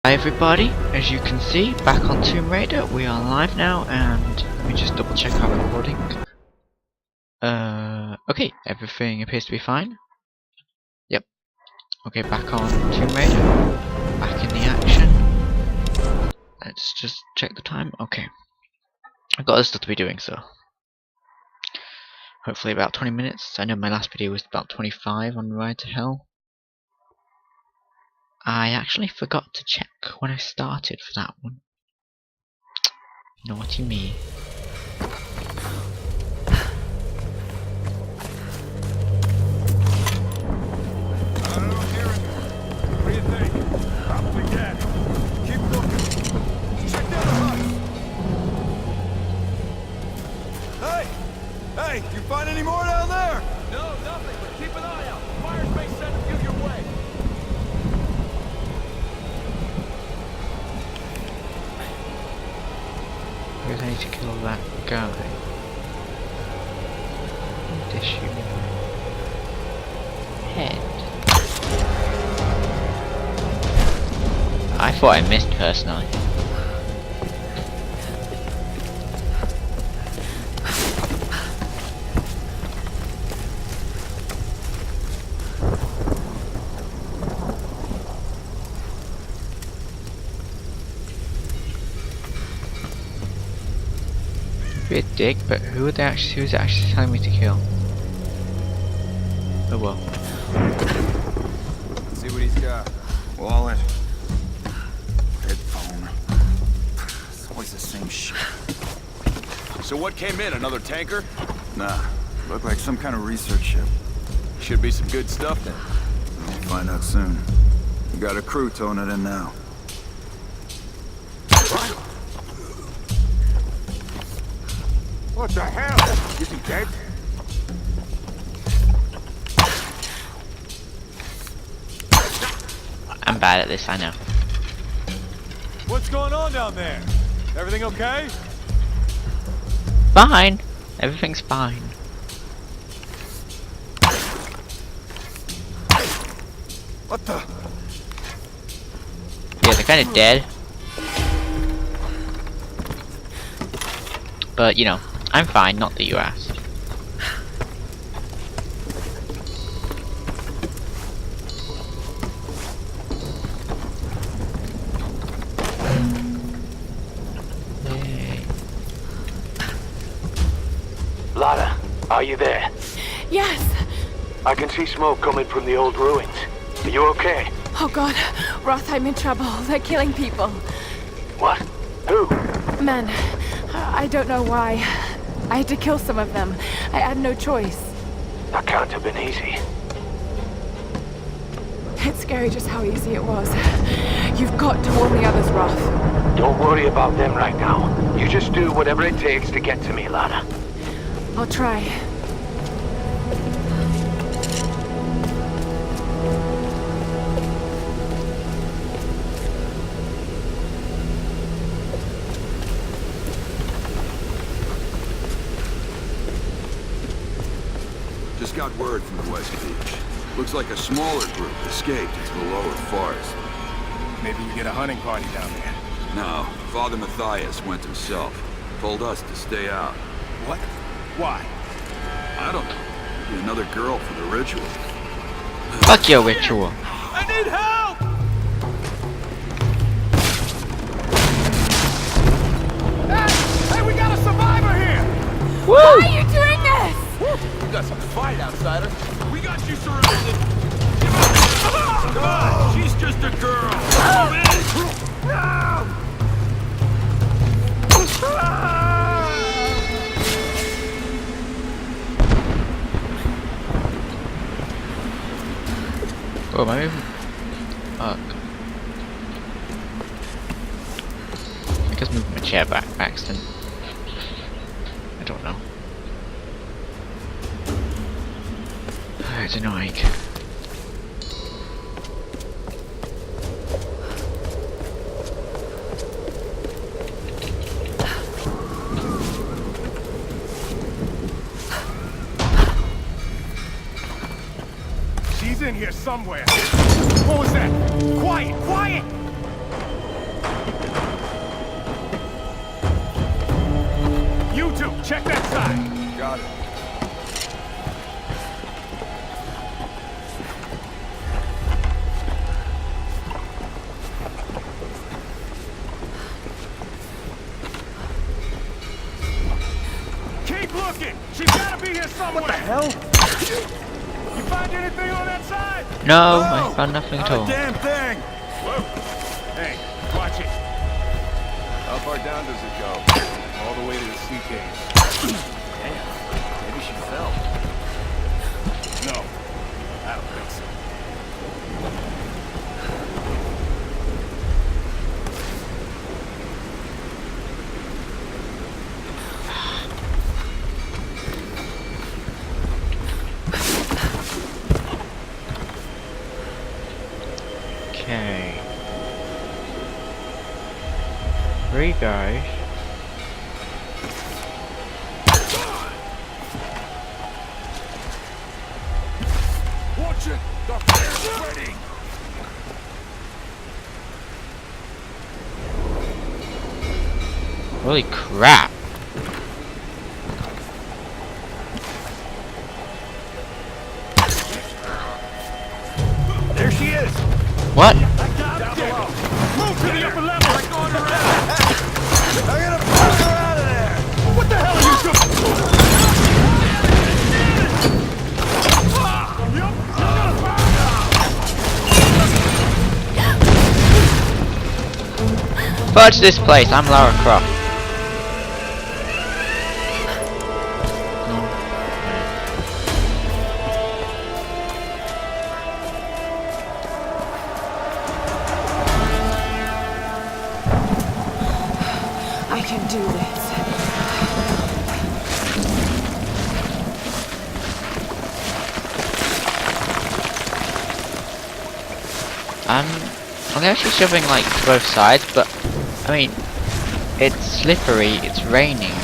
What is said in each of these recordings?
Hi everybody, as you can see, back on Tomb Raider, we are live now, and let me just double check our recording. Okay, everything appears to be fine. Yep. Okay, back on Tomb Raider, back in the action. Let's just check the time. Okay. I've got other stuff to be doing, so hopefully about 20 minutes. I know my last video was about 25 on Ride to Hell. I actually forgot to check when I started for that one. Naughty me. Hey, you find any more down there? No, nothing, but keep an eye out. Fires may send a few your way. I need to kill that guy. Tissue. Head. I thought I missed personally. Be a dick, but who's actually telling me to kill? Oh well. See what he's got. Wallet. Headphone. It's always the same shit. So what came in? Another tanker? Nah. Looked like some kind of research ship. Should be some good stuff then. We'll find out soon. We got a crew towing it in now. What the hell? Is he dead? I'm bad at this, I know. What's going on down there? Everything okay? Fine! Everything's fine. What the? Yeah, they're kinda dead. But, you know, I'm fine, not that you asked. Yay. Lara, are you there? Yes. I can see smoke coming from the old ruins. Are you okay? Oh God, Roth, I'm in trouble. They're killing people. What? Who? Men. I don't know why. I had to kill some of them. I had no choice. That can't have been easy. It's scary just how easy it was. You've got to warn the others, Roth. Don't worry about them right now. You just do whatever it takes to get to me, Lara. I'll try. Just got word from the West Beach. Looks like a smaller group escaped into the lower forest. Maybe we get a hunting party down there. No, Father Matthias went himself. Told us to stay out. What? Why? I don't know. Maybe another girl for the ritual. Fuck your ritual. I need help! Hey, we got a survivor here! Why are you doing this? You got some fight, outsider. We got you surrounded. Come on, she's just a girl. Move in. Oh, am I moving? Fuck. I guess moving my chair back by accident. I don't know. It's annoying. She's in here somewhere. What was that? Quiet, quiet! check that side. Got it. Keep looking. She's gotta be here somewhere. What the hell? You find anything on that side? No, I found nothing at Not a all. damn thing. Whoa. Hey, watch it. How far down does it go? All the way to the sea cave. Damn. Maybe she fell. No, I don't think so. Okay. 3 guys. Watch it. Doctor, ready. Holy crap. There she is. What? Down below. Move to the upper level. We're going around. I'm gonna pull her out of there. What the hell are you doing? Fudge this place, I'm Lara Croft. I can do this. I'm actually shoving like to both sides, but I mean, it's slippery, it's raining.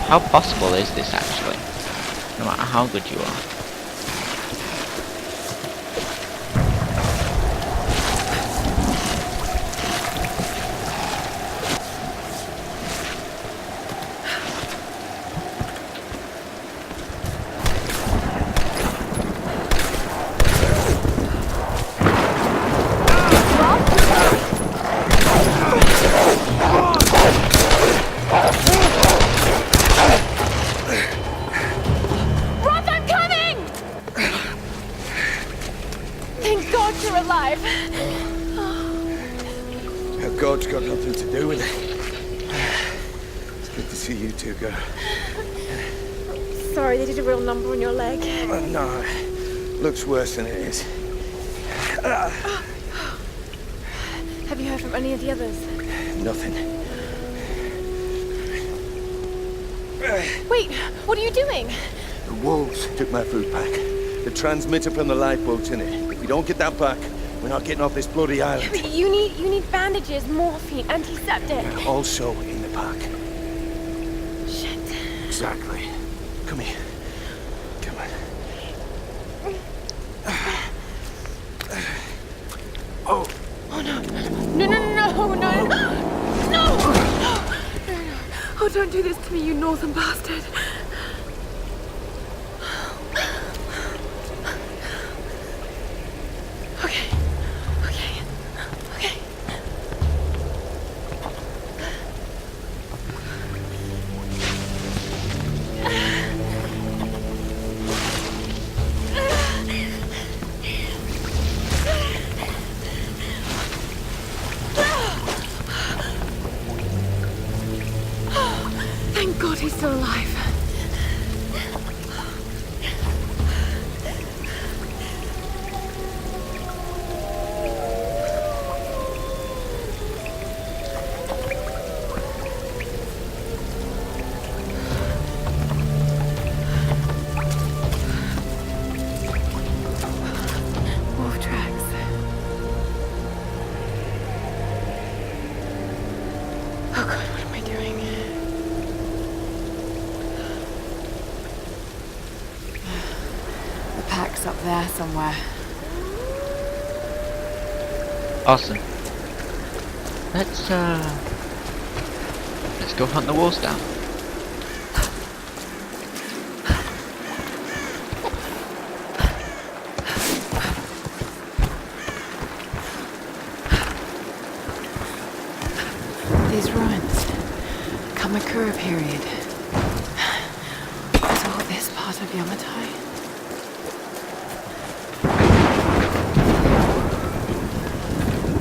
How possible is this actually? No matter how good you are. Roth, I'm coming! Thank God you're alive. God's got nothing to do with it. It's good to see you two go. Sorry, they did a real number on your leg. No, looks worse than it is. Have you heard from any of the others? Nothing. Wait, what are you doing? The wolves took my food pack. The transmitter from the lifeboat's in it. If we don't get that back, we're not getting off this bloody island. You need bandages, morphine, antiseptic. Also in the pack. Shit. Exactly. Come here. Come on. Oh. Oh no. No! Oh, don't do this to me, you northern bastard. Okay. Thank God he's still alive. Wolf tracks. Oh God, what am I doing? The pack's up there somewhere. Awesome. Let's Let's go hunt the wolves down. These ruins. Kamakura period. Is all this part of Yamatai?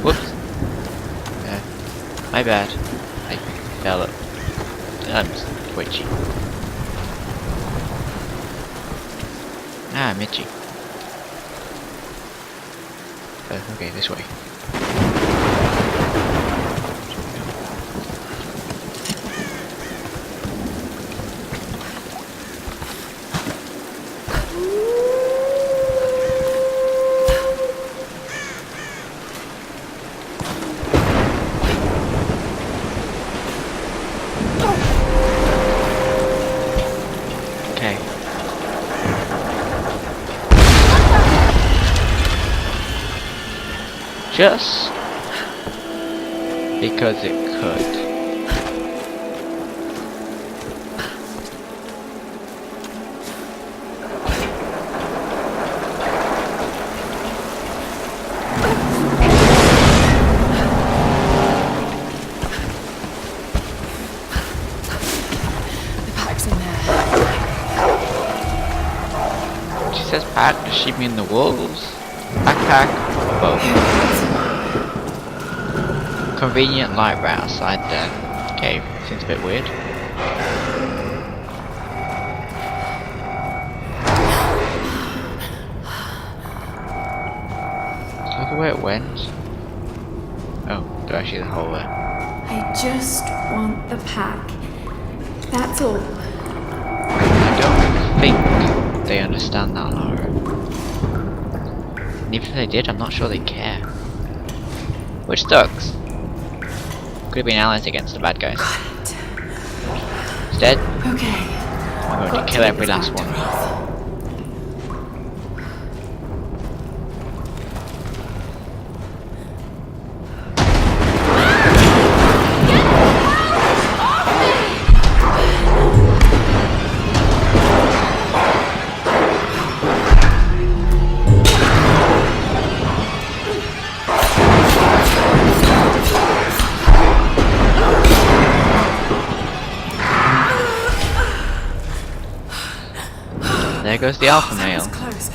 Whoops. My bad. I fell up. I'm twitchy. Ah, I'm itchy. Okay, this way. Just because it could. The pack's in there. She says pack, does she mean the wolves? Backpack, both. Convenient light right outside the cave. Seems a bit weird. Look at where it went. Oh, there's actually the hole there. I just want the pack. That's all. I don't think they understand that, Lara. And even if they did, I'm not sure they care. Which sucks. Could have been allies against the bad guys. Got it. Instead, Okay. I'm going to kill every last one. There goes the alpha male. Close.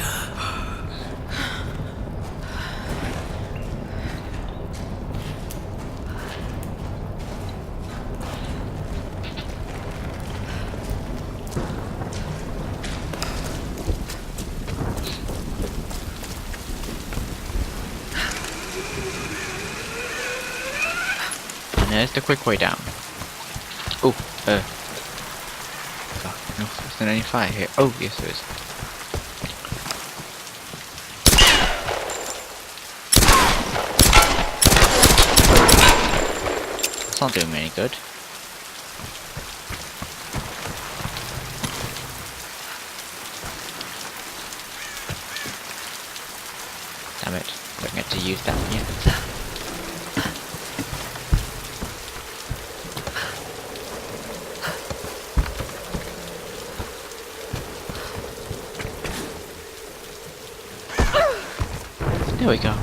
And there's the quick way down. Oh, no, is there any fire here? Oh, yes there is. It's not doing me any good. Damn it, don't get to use that yet. There we go.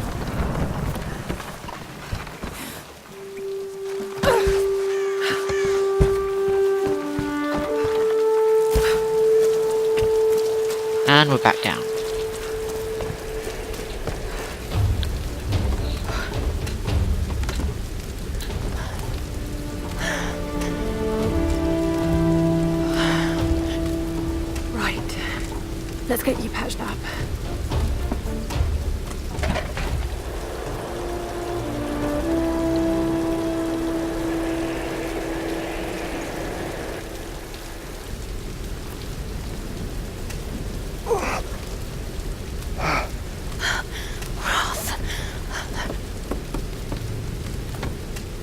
And we're back down. Right. Let's get you patched up.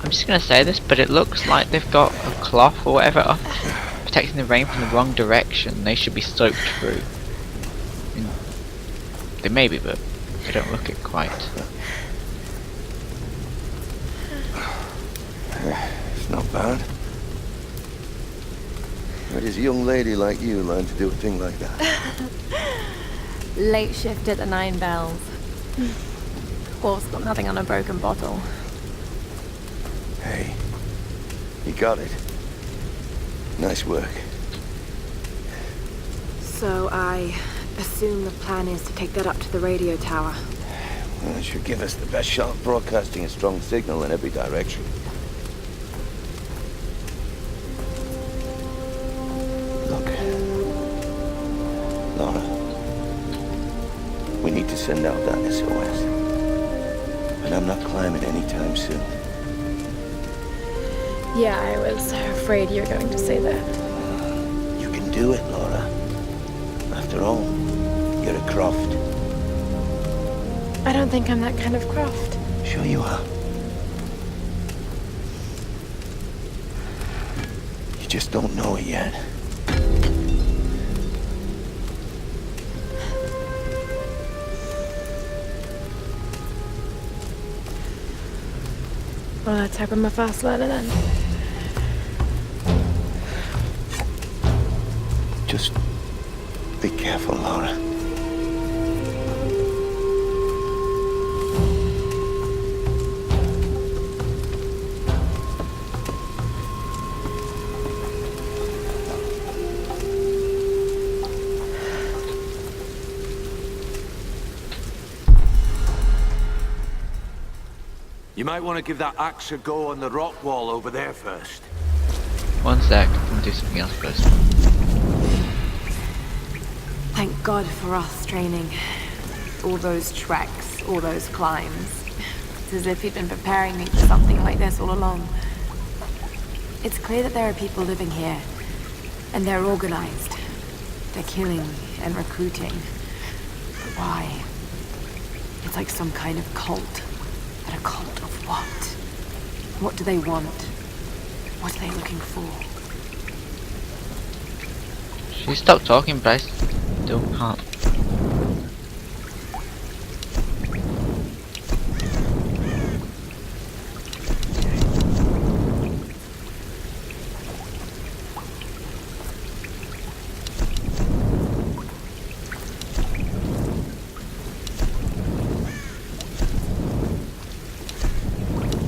I'm just gonna say this, but it looks like they've got a cloth or whatever up, protecting the rain from the wrong direction. They should be soaked through. I mean, they may be, but they don't look it quite. It's not bad. Where does a young lady like you learn to do a thing like that? Late shift at the Nine Bells. Of course, got nothing on a broken bottle. Hey, you got it. Nice work. So I assume the plan is to take that up to the radio tower. Well, it should give us the best shot of broadcasting a strong signal in every direction. Look, Laura, we need to send out that SOS. And I'm not climbing anytime soon. Yeah, I was afraid you were going to say that. You can do it, Laura. After all, you're a Croft. I don't think I'm that kind of Croft. Sure you are. You just don't know it yet. Well, let's hope I'm a fast learner then. Just be careful, Laura. You might want to give that axe a go on the rock wall over there first. One sec, I'm gonna do something else first. Thank God for us training. All those treks, all those climbs. It's as if he'd been preparing me for something like this all along. It's clear that there are people living here, and they're organized. They're killing and recruiting. But why? It's like some kind of cult. But a cult of what? What do they want? What are they looking for? She stopped talking, but I still can't.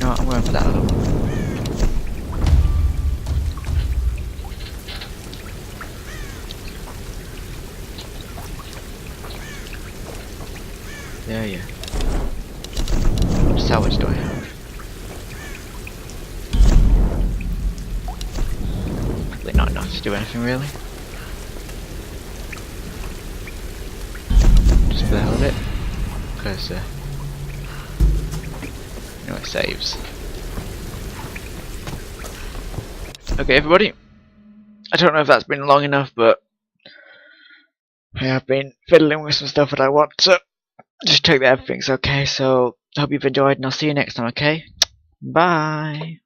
No, I'm going for that other one. Yeah. What salvage do I have? Probably not enough to do anything really. Just for the hell of it. Because, you know, it saves. Okay, everybody. I don't know if that's been long enough, but I have been fiddling with some stuff that I want to just check that everything's okay. So, hope you've enjoyed, and I'll see you next time, okay? Bye!